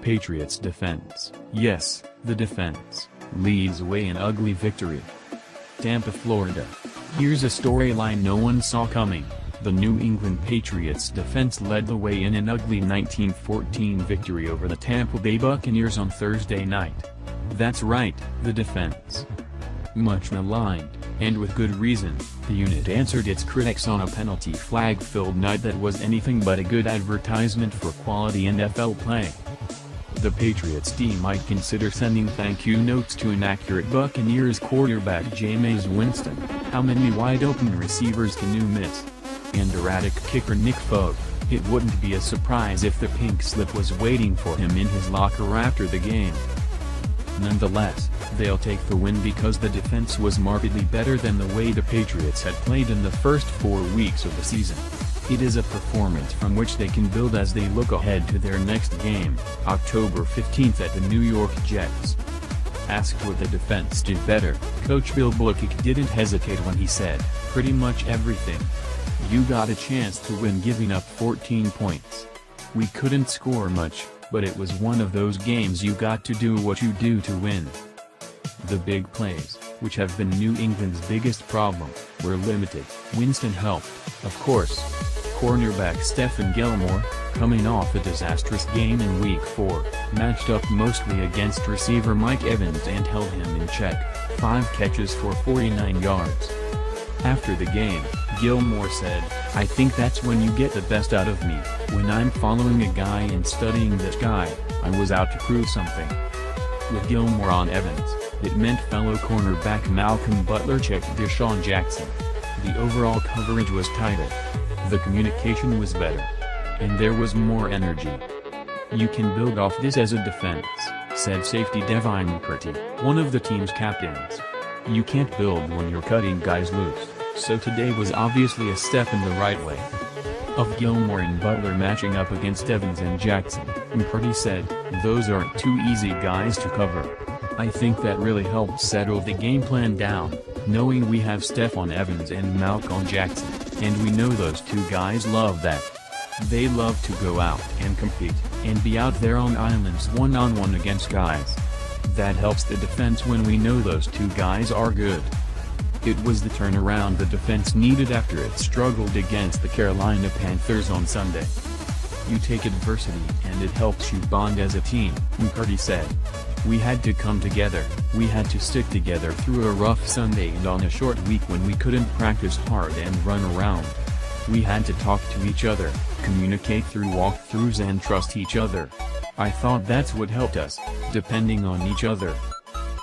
Patriots defense. Yes, the defense leads away in ugly victory. Tampa, Florida. Here's a storyline no one saw coming. The New England Patriots defense led the way in an ugly 19-14 victory over the Tampa Bay Buccaneers on Thursday night. That's right, the defense. Much maligned, and with good reason, the unit answered its critics on a penalty flag-filled night that was anything but a good advertisement for quality NFL play. The Patriots team might consider sending thank you notes to inaccurate Buccaneers quarterback Jameis Winston. How many wide-open receivers can you miss? And erratic kicker Nick Foles. It wouldn't be a surprise if the pink slip was waiting for him in his locker after the game. Nonetheless, they'll take the win because the defense was markedly better than the way the Patriots had played in the first 4 weeks of the season. It is a performance from which they can build as they look ahead to their next game, October 15th at the New York Jets. Asked what the defense did better, Coach Bill Belichick didn't hesitate when he said, "Pretty much everything. You got a chance to win giving up 14 points. We couldn't score much, but it was one of those games you got to do what you do to win." The big plays, which have been New England's biggest problem, were limited. Winston helped, of course. Cornerback Stephon Gilmore, coming off a disastrous game in Week 4, matched up mostly against receiver Mike Evans and held him in check, 5 catches for 49 yards. After the game, Gilmore said, "I think that's when you get the best out of me. When I'm following a guy and studying this guy, I was out to prove something." With Gilmore on Evans, it meant fellow cornerback Malcolm Butler checked Deshaun Jackson. The overall coverage was tighter. The communication was better. And there was more energy. "You can build off this as a defense," said safety Devin McCourty, one of the team's captains. "You can't build when you're cutting guys loose, so today was obviously a step in the right way." Of Gilmore and Butler matching up against Evans and Jackson, McCourty said, "Those aren't two easy guys to cover. I think that really helped settle the game plan down, knowing we have Stephon Evans and Malcolm Jackson, and we know those two guys love that. They love to go out and compete, and be out there on islands one-on-one against guys. That helps the defense when we know those two guys are good." It was the turnaround the defense needed after it struggled against the Carolina Panthers on Sunday. "You take adversity and it helps you bond as a team," McCourty said. "We had to come together, we had to stick together through a rough Sunday and on a short week when we couldn't practice hard and run around. We had to talk to each other, communicate through walkthroughs and trust each other. I thought that's what helped us, depending on each other."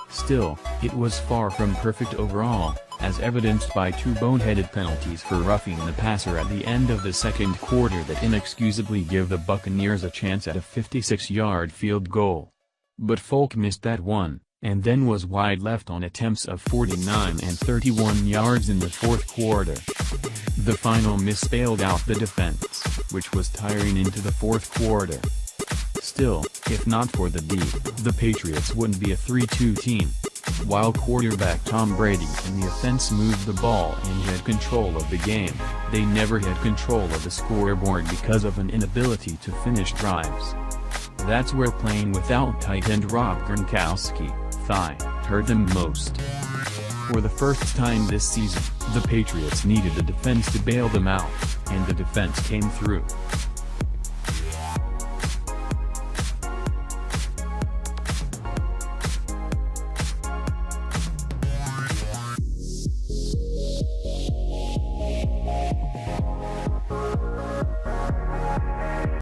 Still, it was far from perfect overall, as evidenced by 2 boneheaded penalties for roughing the passer at the end of the second quarter that inexcusably give the Buccaneers a chance at a 56-yard field goal. But Folk missed that one, and then was wide left on attempts of 49 and 31 yards in the fourth quarter. The final miss bailed out the defense, which was tiring into the fourth quarter. Still, if not for the D, the Patriots wouldn't be a 3-2 team. While quarterback Tom Brady and the offense moved the ball and had control of the game, they never had control of the scoreboard because of an inability to finish drives. That's where playing without tight end Rob Gronkowski hurt them most. For the first time this season, the Patriots needed the defense to bail them out, and the defense came through.